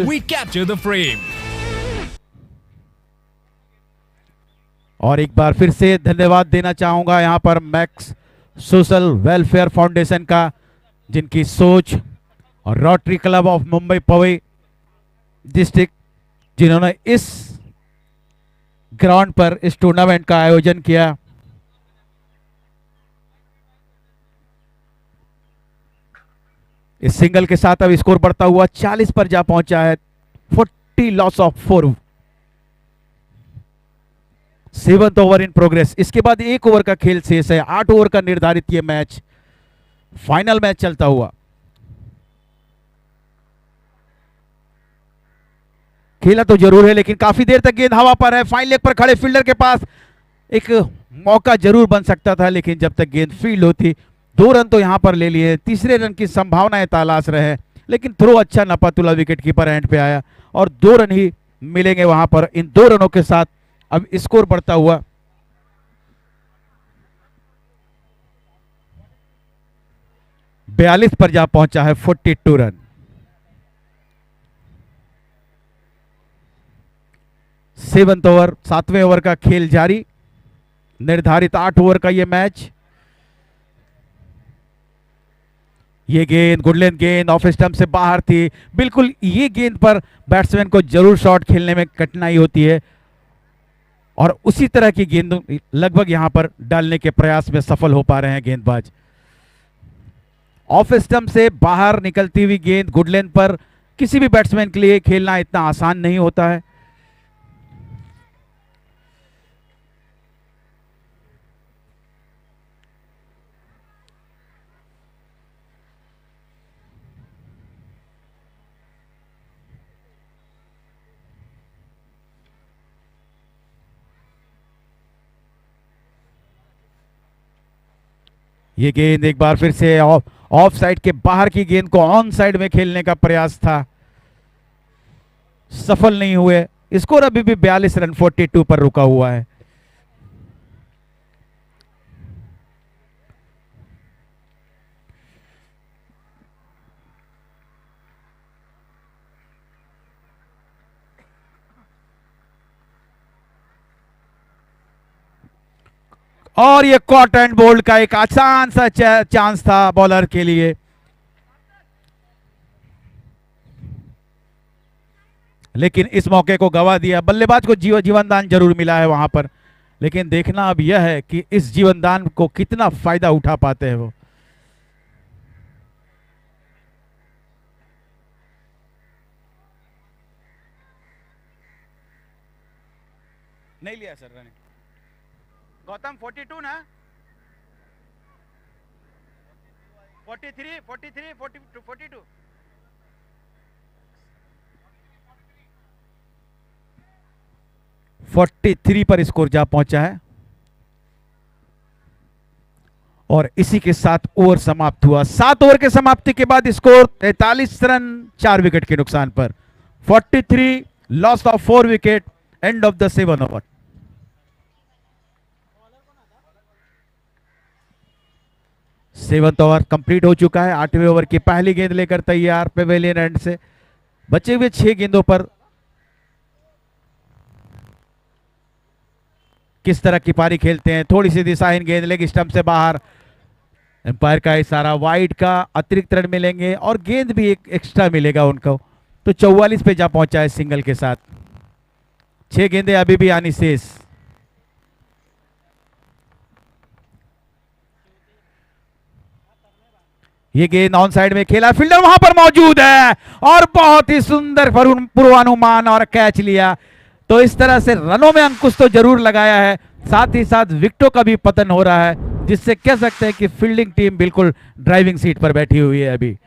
और एक बार फिर से धन्यवाद देना चाहूंगा यहाँ पर मैक्स सोशल वेलफेयर फाउंडेशन का, जिनकी सोच, और Rotary Club of Mumbai Powai district, जिन्होंने इस ग्राउंड पर इस टूर्नामेंट का आयोजन किया। इस सिंगल के साथ अब स्कोर बढ़ता हुआ 40 पर जा पहुंचा है। 40 loss of 4। 7th over in progress. इसके बाद 1 ओवर का खेल शेष है। 8 ओवर का निर्धारित ये मैच, फाइनल मैच चलता हुआ। खेला तो जरूर है लेकिन काफी देर तक गेंद हवा पर है। फाइन लेग पर खड़े फील्डर के पास एक मौका जरूर बन सकता था, लेकिन जब तक गेंद फील्ड होती। 2 रन तो यहां पर ले लिए। तीसरे रन की संभावनाएं तलाश रहे, लेकिन थ्रो अच्छा नपातुला विकेट कीपर एंड पे आया और 2 रन ही मिलेंगे वहां पर। इन 2 रनों के साथ अब स्कोर बढ़ता हुआ 42 पर जा पहुंचा है। 42 रन। 7th ओवर, 7वें ओवर का खेल जारी। निर्धारित 8 ओवर का यह मैच। ये गेंद गुडलैंड गेंद ऑफ स्टंप से बाहर थी। बिल्कुल ये गेंद पर बैट्समैन को जरूर शॉट खेलने में कठिनाई होती है और उसी तरह की गेंद लगभग यहां पर डालने के प्रयास में सफल हो पा रहे हैं गेंदबाज। ऑफ स्टंप से बाहर निकलती हुई गेंद गुडलैंड पर किसी भी बैट्समैन के लिए खेलना इतना आसान नहीं होता है। ये गेंद एक बार फिर से ऑफ साइड के बाहर की गेंद को ऑन साइड में खेलने का प्रयास था, सफल नहीं हुए। स्कोर अभी भी 42 रन 42 पर रुका हुआ है। और ये कॉट एंड बोल्ड का एक आसान सा चांस था बॉलर के लिए, लेकिन इस मौके को गवा दिया। बल्लेबाज को जीवन दान जरूर मिला है वहां पर, लेकिन देखना अब यह है कि इस जीवन दान को कितना फायदा उठा पाते हैं वो। नहीं लिया सर रन। गौतम 42 ना, 43 43 42 42 43 पर स्कोर जा पहुंचा है और इसी के साथ ओवर समाप्त हुआ। 7 ओवर के समाप्ति के बाद स्कोर 43 रन 4 विकेट के नुकसान पर। 43 loss of 4 wicket, end of the 7 over. Seventh over complete हो चुका है। 8वें ओवर की पहली गेंद लेकर तैयार पेवेलियन एंड से। बचे हुए 6 गेंदों पर किस तरह की पारी खेलते हैं। थोड़ी सी दिशाहीन गेंद, लेग स्टंप से बाहर। एम्पायर का इशारा, वाइड का अतिरिक्त रन मिलेंगे और गेंद भी एक एक्स्ट्रा मिलेगा उनको। तो 44 पे जा पहुंचा है सिंगल के साथ। 6 गेंदें अभी भी आनी शेष। ये गेंद ऑन साइड में खेला, फील्डर वहां पर मौजूद है और बहुत ही सुंदर पूर्वानुमान और कैच लिया। तो इस तरह से रनों में अंकुश तो जरूर लगाया है, साथ ही साथ विकेटों का भी पतन हो रहा है, जिससे कह सकते हैं कि फील्डिंग टीम बिल्कुल ड्राइविंग सीट पर बैठी हुई है। अभी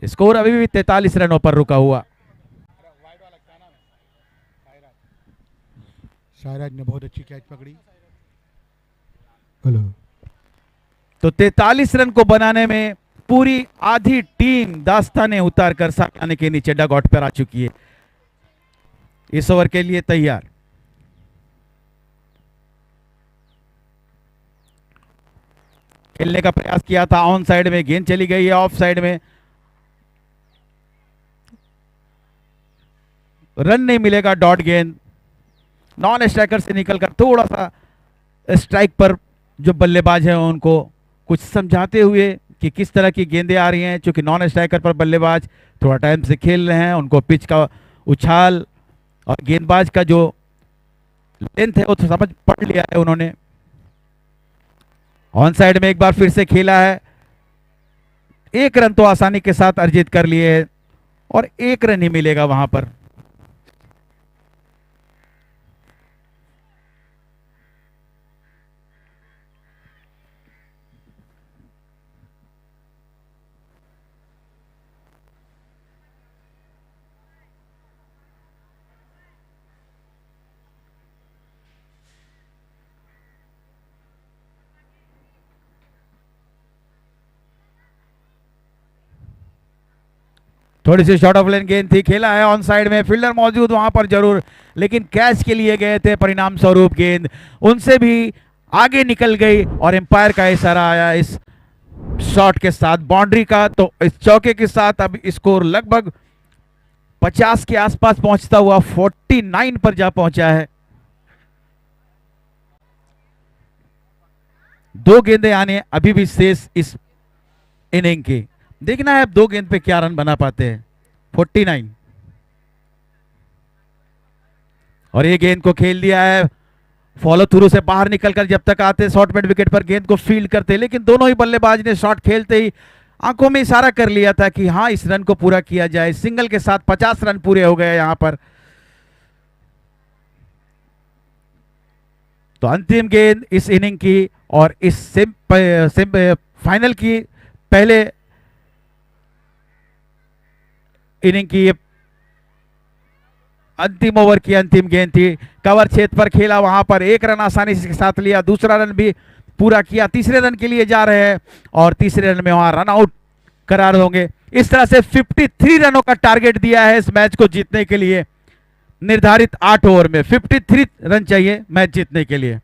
स्कोर अभी भी 43 रनों पर रुका हुआ। शाहराज ने बहुत अच्छी कैच पकड़ी। हेलो। तो 43 रन को बनाने में पूरी आधी टीम दास्ताने उतार कर सामने के नीचे डगआउट पर आ चुकी है। इस ओवर के लिए तैयार। खेलने का प्रयास किया था, ऑन साइड में गेंद चली गई है, ऑफ साइड में रन नहीं मिलेगा। डॉट गेंद नॉन स्ट्राइकर से निकलकर थोड़ा सा स्ट्राइक पर जो बल्लेबाज हैं उनको कुछ समझाते हुए कि किस तरह की गेंदें आ रही हैं, क्योंकि नॉन स्ट्राइकर पर बल्लेबाज थोड़ा टाइम से खेल रहे हैं, उनको पिच का उछाल और गेंदबाज का जो लेंथ है वो तो समझ पढ़ लिया है उन्होंने। ऑन साइड में एक बार फिर से खेला है, 1 रन तो आसानी के साथ अर्जित कर लिए है और 1 रन ही मिलेगा वहां पर। थोड़ी सी शॉर्ट ऑफ लेन गेंद थी, खेला है ऑन साइड में, फील्डर मौजूद वहां पर जरूर, लेकिन कैच के लिए गए थे, परिणाम स्वरूप गेंद उनसे भी आगे निकल गई और एम्पायर का इशारा आया इस शॉट के साथ बाउंड्री का। तो इस चौके के साथ अब स्कोर लगभग 50 के आसपास पहुंचता हुआ 49 पर जा पहुंचा है। 2 गेंदें आने अभी भी शेष इस इनिंग की, देखना है अब 2 गेंद पे क्या रन बना पाते हैं। 49 और ये गेंद को खेल दिया है, फॉलो थ्रू से बाहर निकलकर जब तक आते शॉर्ट मिड विकेट पर गेंद को फील्ड करते, लेकिन दोनों ही बल्लेबाज ने शॉट खेलते ही आंखों में इशारा कर लिया था कि हाँ इस रन को पूरा किया जाए। सिंगल के साथ 50 रन पूरे हो गए यहां पर। तो अंतिम गेंद इस इनिंग की और इस फाइनल की पहले इनिंग की अंतिम ओवर की अंतिम गेंद थी, कवर क्षेत्र पर खेला, वहां पर 1 रन आसानी से साथ लिया, दूसरा रन भी पूरा किया, तीसरे रन के लिए जा रहे हैं और तीसरे रन में वहां रन आउट करार होंगे। इस तरह से 53 रनों का टारगेट दिया है इस मैच को जीतने के लिए। निर्धारित 8 ओवर में 53 रन चाहिए मैच जीतने के लिए।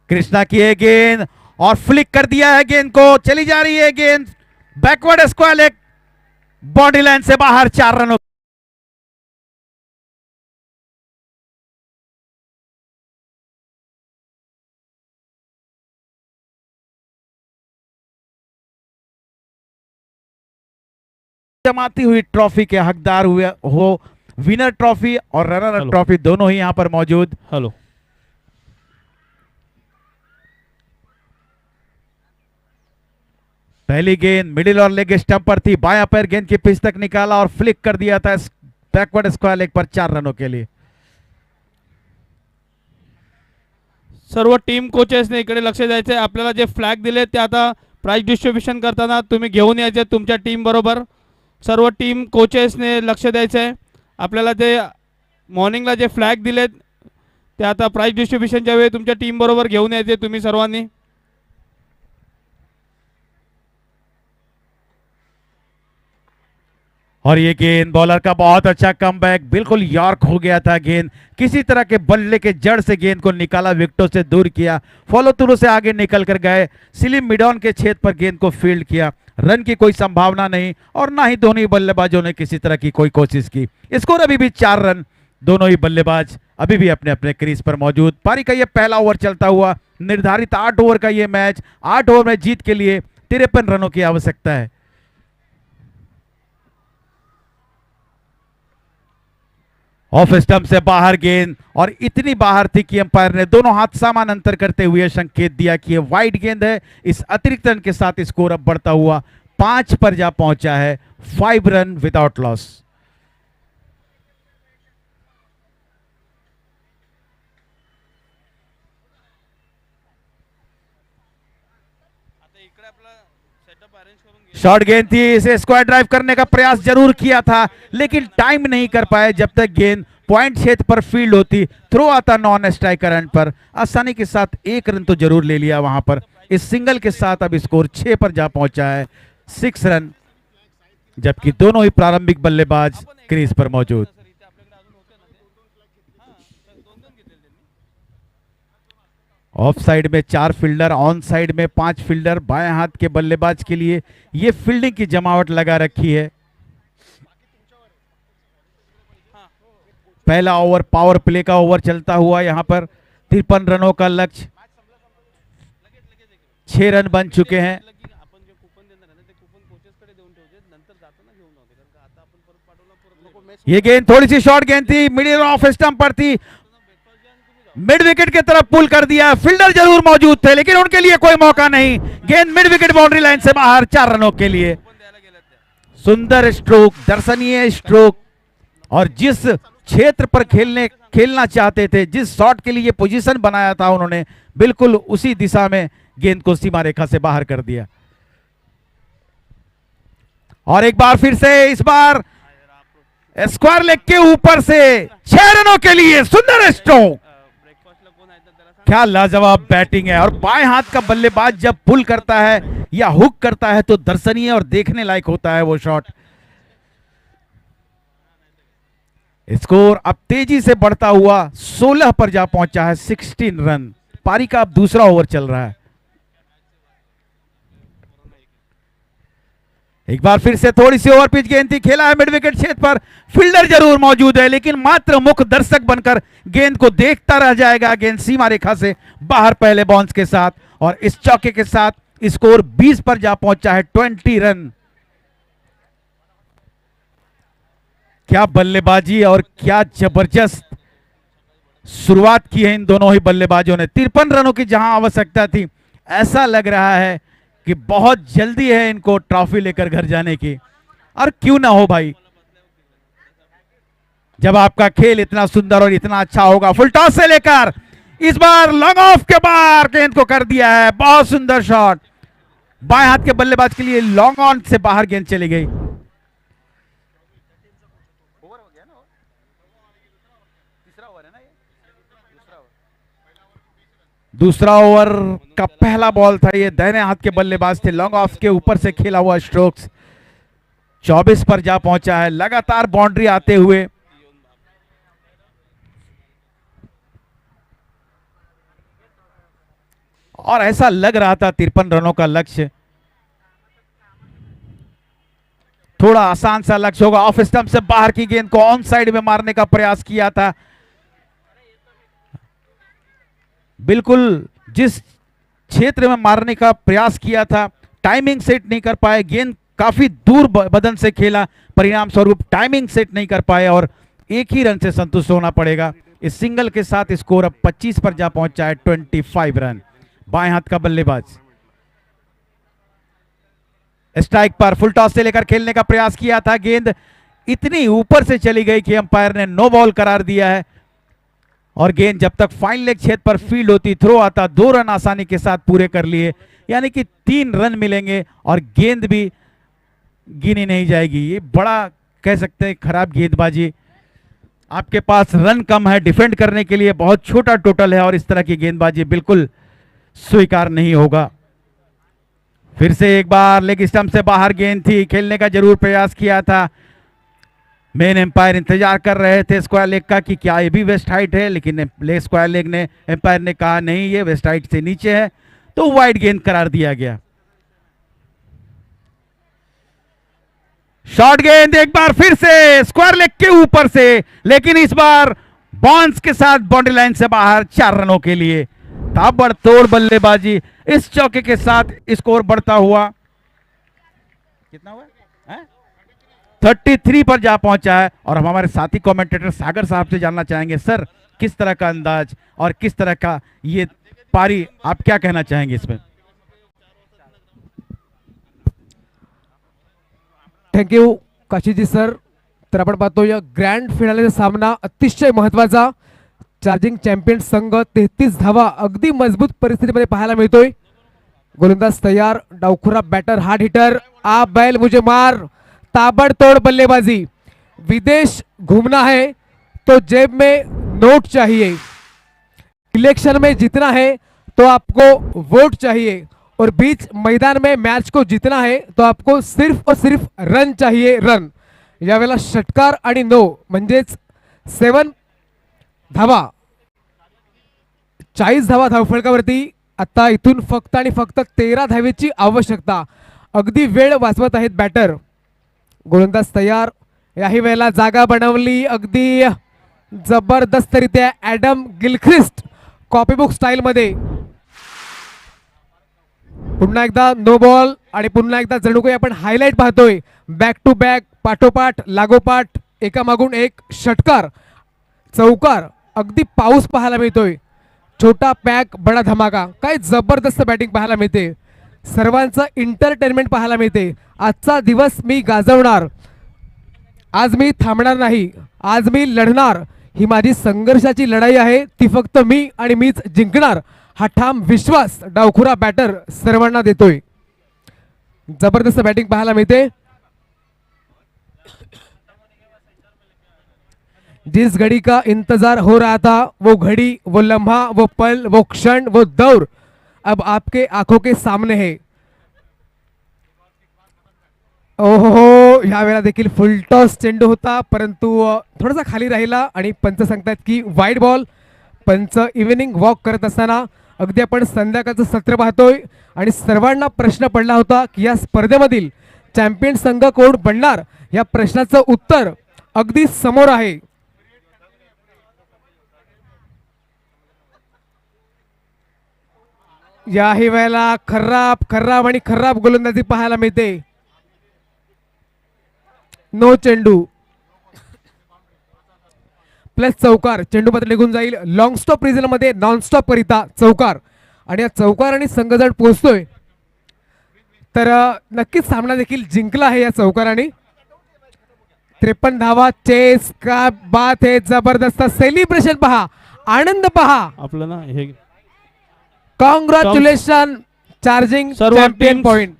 कृष्णा की है गेंद और फ्लिक कर दिया है गेंद को, चली जा रही है गेंद backward square leg, body line से बाहर, 4 रनों जमाती हुई ट्रॉफी के हकदार हुए हो। विनर ट्रॉफी और रनर हेलो। ट्रॉफी दोनों ही यहां पर मौजूद। हेलो। पहली गेंद मिडिल और लेग स्टंप पर थी, बायां पैर गेंद की पिच तक निकाला और फ्लिक कर दिया था बैकवर्ड स्क्वायर लेग पर, 4 रनों के लिए। सर्व टीम कोचेसने इकडे लक्ष द्यायचे. आपल्याला जे फ्लॅग दिले ते आता प्राइज डिस्ट्रीब्युशन करताना तुम्ही घेऊन यायचे तुमच्या टीम बरोबर. सर्व टीम कोचेसने लक्ष द्यायचं आहे. आपल्याला जे मॉर्निंगला जे फ्लॅग दिलेत ते आता प्राइज डिस्ट्रीब्युशनच्या वेळी तुमच्या टीम बरोबर घेऊन यायचे तुम्ही सर्वांनी. और ये गेंद बॉलर का बहुत अच्छा कमबैक, बिल्कुल यॉर्क हो गया था गेंद, किसी तरह के बल्ले के जड़ से गेंद को निकाला, विकेटों से दूर किया, फॉलो थ्रू से आगे निकल कर गए, स्लिम मिड ऑन के छेद पर गेंद को फील्ड किया, रन की कोई संभावना नहीं और ना ही दोनों ही बल्लेबाजों ने किसी तरह की कोई कोशिश की। स्कोर अभी भी 4 रन, दोनों ही बल्लेबाज अभी भी अपने अपने क्रीज पर मौजूद। पारी का यह पहला ओवर चलता हुआ, निर्धारित 8 ओवर का यह मैच, 8 ओवर में जीत के लिए 53 रनों की आवश्यकता है। ऑफ स्टंप से बाहर गेंद और इतनी बाहर थी कि अंपायर ने दोनों हाथ समान अंतर करते हुए संकेत दिया कि यह वाइड गेंद है। इस अतिरिक्त रन के साथ स्कोर अब बढ़ता हुआ 5 पर जा पहुंचा है, 5 रन विदाउट लॉस। शॉर्ट गेंद थी, इसे स्क्वायर ड्राइव करने का प्रयास जरूर किया था लेकिन टाइम नहीं कर पाए। जब तक गेंद पॉइंट क्षेत्र पर फील्ड होती, थ्रो आता नॉन स्ट्राइकर रन पर, आसानी के साथ 1 रन तो जरूर ले लिया वहां पर। इस सिंगल के साथ अब स्कोर 6 पर जा पहुंचा है, 6 रन, जबकि दोनों ही प्रारंभिक बल्लेबाज क्रीज पर मौजूद। ऑफ साइड में 4 फील्डर, ऑन साइड में 5 फील्डर, बाएं हाथ के बल्लेबाज के लिए ये फील्डिंग की जमावट लगा रखी है। पहला ओवर पावर प्ले का ओवर चलता हुआ, यहां पर 53 रनों का लक्ष्य, 6 रन बन चुके हैं। ये गेंद थोड़ी सी शॉर्ट गेंद थी, मिडिल ऑफ स्टंप पर थी, मिड विकेट की तरफ पुल कर दिया। फील्डर जरूर मौजूद थे लेकिन उनके लिए कोई मौका नहीं, गेंद मिड विकेट बाउंड्री लाइन से बाहर, 4 रनों के लिए। सुंदर स्ट्रोक, दर्शनीय स्ट्रोक, और जिस क्षेत्र पर खेलना चाहते थे, जिस शॉट के लिए पोजीशन बनाया था उन्होंने, बिल्कुल उसी दिशा में गेंद को सीमा रेखा से बाहर कर दिया। और एक बार फिर से, इस बार स्क्वायर लेग के ऊपर से 6 रनों के लिए सुंदर स्ट्रोक। क्या लाजवाब बैटिंग है, और बाएं हाथ का बल्लेबाज जब पुल करता है या हुक करता है तो दर्शनीय और देखने लायक होता है वो शॉट। स्कोर अब तेजी से बढ़ता हुआ 16 पर जा पहुंचा है, 16 रन। पारी का अब दूसरा ओवर चल रहा है। एक बार फिर से थोड़ी सी ओवर पिच गेंद थी, खेला है मिड विकेट क्षेत्र पर, फील्डर जरूर मौजूद है लेकिन मात्र मुख दर्शक बनकर गेंद को देखता रह जाएगा। गेंद सीमा रेखा से बाहर पहले बाउंस के साथ, और इस चौके के साथ स्कोर 20 पर जा पहुंचा है, 20 रन। क्या बल्लेबाजी और क्या जबरदस्त शुरुआत की है इन दोनों ही बल्लेबाजों ने। 53 रनों की जहां आवश्यकता थी, ऐसा लग रहा है कि बहुत जल्दी है इनको ट्रॉफी लेकर घर जाने की। और क्यों ना हो भाई, जब आपका खेल इतना सुंदर और इतना अच्छा होगा। फुल टॉस से लेकर इस बार लॉन्ग ऑफ के बाहर गेंद को कर दिया है, बहुत सुंदर शॉट। बाएं हाथ के बल्लेबाज के लिए लॉन्ग ऑन से बाहर गेंद चली गई। दूसरा ओवर का पहला बॉल था, ये दाहिने हाथ के बल्लेबाज थे, लॉन्ग ऑफ के ऊपर से खेला हुआ स्ट्रोक्स 24 पर जा पहुंचा है, लगातार बाउंड्री आते हुए। और ऐसा लग रहा था 53 रनों का लक्ष्य थोड़ा आसान सा लक्ष्य होगा। ऑफ स्टंप से बाहर की गेंद को ऑन साइड में मारने का प्रयास किया था। बिल्कुल जिस क्षेत्र में मारने का प्रयास किया था टाइमिंग सेट नहीं कर पाए, गेंद काफी दूर बदन से खेला, परिणाम स्वरूप टाइमिंग सेट नहीं कर पाए और एक ही रन से संतुष्ट होना पड़ेगा। इस सिंगल के साथ स्कोर अब 25 पर जा पहुंचा है, 25 रन। बाएं हाथ का बल्लेबाज स्ट्राइक पर फुल टॉस से लेकर खेलने का प्रयास किया था, गेंद इतनी ऊपर से चली गई कि अंपायर ने नो बॉल करार दिया है और गेंद जब तक फाइन लेग क्षेत्र पर फील्ड होती, थ्रो आता, 2 रन आसानी के साथ पूरे कर लिए, यानी कि 3 रन मिलेंगे और गेंद भी गिनी नहीं जाएगी। ये बड़ा कह सकते हैं खराब गेंदबाजी। आपके पास रन कम है, डिफेंड करने के लिए बहुत छोटा टोटल है और इस तरह की गेंदबाजी बिल्कुल स्वीकार नहीं होगा। फिर से एक बार लेग स्टंप से बाहर गेंद थी, खेलने का जरूर प्रयास किया था। मेन एम्पायर इंतजार कर रहे थे स्क्वायर लेग का कि क्या ये भी वेस्ट हाइट है, लेकिन स्क्वायर लेग ने एम्पायर ने कहा नहीं ये वेस्ट हाइट से नीचे है, तो वाइड गेंद करार दिया गया। शॉर्ट गेंद एक बार फिर से स्क्वायर लेग के ऊपर से, लेकिन इस बार बाउंस के साथ बाउंड्री लाइन से बाहर, 4 रनों के लिए। ताबड़तोड़ बल्लेबाजी, इस चौके के साथ स्कोर बढ़ता हुआ कितना हुआ है? 33 पर जा पहुंचा है। और हम हमारे साथी कमेंटेटर सागर साहब से जानना चाहेंगे, सर किस तरह का अंदाज और किस तरह का ये पारी, आप क्या कहना चाहेंगे इसमें? थँक्यू काशीजी सर. तर आपण पाहतो या ग्रँड फिनालेचा सामना अतिशय महत्वाचा. चार्जिंग चॅम्पियन संघ 33 धावा अगदी मजबूत परिस्थितीमध्ये पाहायला मिळतोय. गोलंदाज तयार, डावखुरा बॅटर, हार्ड हिटर, आ बैल मुझे मार, ताबड़तोड़ बल्लेबाजी. विदेश घूमना है तो जेब में नोट चाहिए, इलेक्शन में जीतना है तो आपको वोट चाहिए और बीच मैदान में मैच को जीतना है तो आपको सिर्फ और सिर्फ रन चाहिए, रन. यावेळेला षटकार आणि 9 म्हणजेच 7 धावा, 40 धावा धावफलकावरती. आता इथून फक्त आणि फक्त 13 धावेची आवश्यकता. अगदी वेळ वाचवत आहेत बॅटर. गोलंदाज तयार, याही वेळेला जागा बनवली अगदी जबरदस्तरित्या ॲडम गिलख्रिस्ट कॉपीबुक स्टाईल मध्ये. पुन्हा एकदा नो बॉल आणि पुन्हा एकदा जणू काही आपण हायलाइट पाहतोय. बॅक टू बॅक, पाठोपाठ लागोपाठ, एकामागून एक षटकार, चौकार, अगदी पाऊस पाहायला मिळतोय. छोटा पॅक बडा धमाका, काय जबरदस्त बॅटिंग पाहायला मिळते. सर्वांचं एंटरटेनमेंट पाहायला मिळते. आजचा दिवस मी गाजवणार, आज मी थांबणार नाही, आज मी लढणार. ही माझी संघर्षाची लढाई आहे, ती फक्त मी आणि मीच जिंकणार, हा ठाम विश्वास डावखुरा बॅटर सर्वांना देतोय. जबरदस्त बॅटिंग पाहायला मिळते. जिस घड़ी का इंतजार हो रहा था वो घड़ी, वो लम्हा, वो पल, वो क्षण, वो दौर अब आपके आंखों के सामने है. ओहो, ह्या वेळेला देखील फुल टॉस चेंडू होता, परंतु थोडासा खाली राहिला आणि पंच सांगतात की वाईड बॉल. पंच इव्हिनिंग वॉक करत असताना अगदी आपण संध्याकाळचं सत्र पाहतोय आणि सर्वांना प्रश्न पडला होता की या स्पर्धेमधील चॅम्पियन संघ कोण बनणार. या प्रश्नाचं उत्तर अगदी समोर आहे. याही वेळेला खराब खराब आणि खराब गोलंदाजी पाहायला मिळते. नो चेंडू प्लस चौकार, चेंडू मात्र निघून जाईल. लॉंग स्टॉप रिझन मध्ये नॉन स्टॉप करिता चौकार आणि या चौकार आणि संघ जर पोहोचतोय तर नक्कीच सामना देखील जिंकला आहे या चौकाराने. 53 धावा, चेस का बात है, जबरदस्त सेलिब्रेशन पहा, आनंद पहा. आपलं ना हे कॉंग्रॅच्युलेशन चार्जिंग सर्व champion teams, point.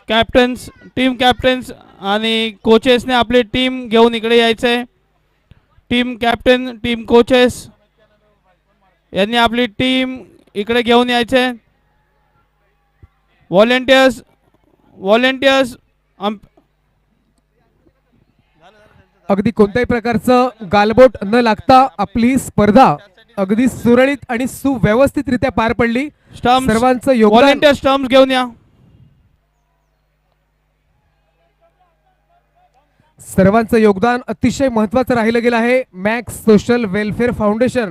Captains, team captains आणि कोचेसने आपली टीम घेऊन इकडे यायचंय. टीम कॅप्टन, टीम कोचेस यांनी आपली टीम इकडे घेऊन यायचंय. व्हॉलेंटियर्स, व्हॉलेंटियर्स अगदी कोणत्याही प्रकारचं गालबोट न लागता आपली स्पर्धा अगदी सुरळीत आणि सुव्यवस्थितरित्या पार पडली. स्टम्प सर्वांचं योगदान व्हॉलेंटियर स्टम्प घेऊन या. सर्वांचं योगदान अतिशय महत्त्वाचं राहिलं गेलं आहे. Max social welfare foundation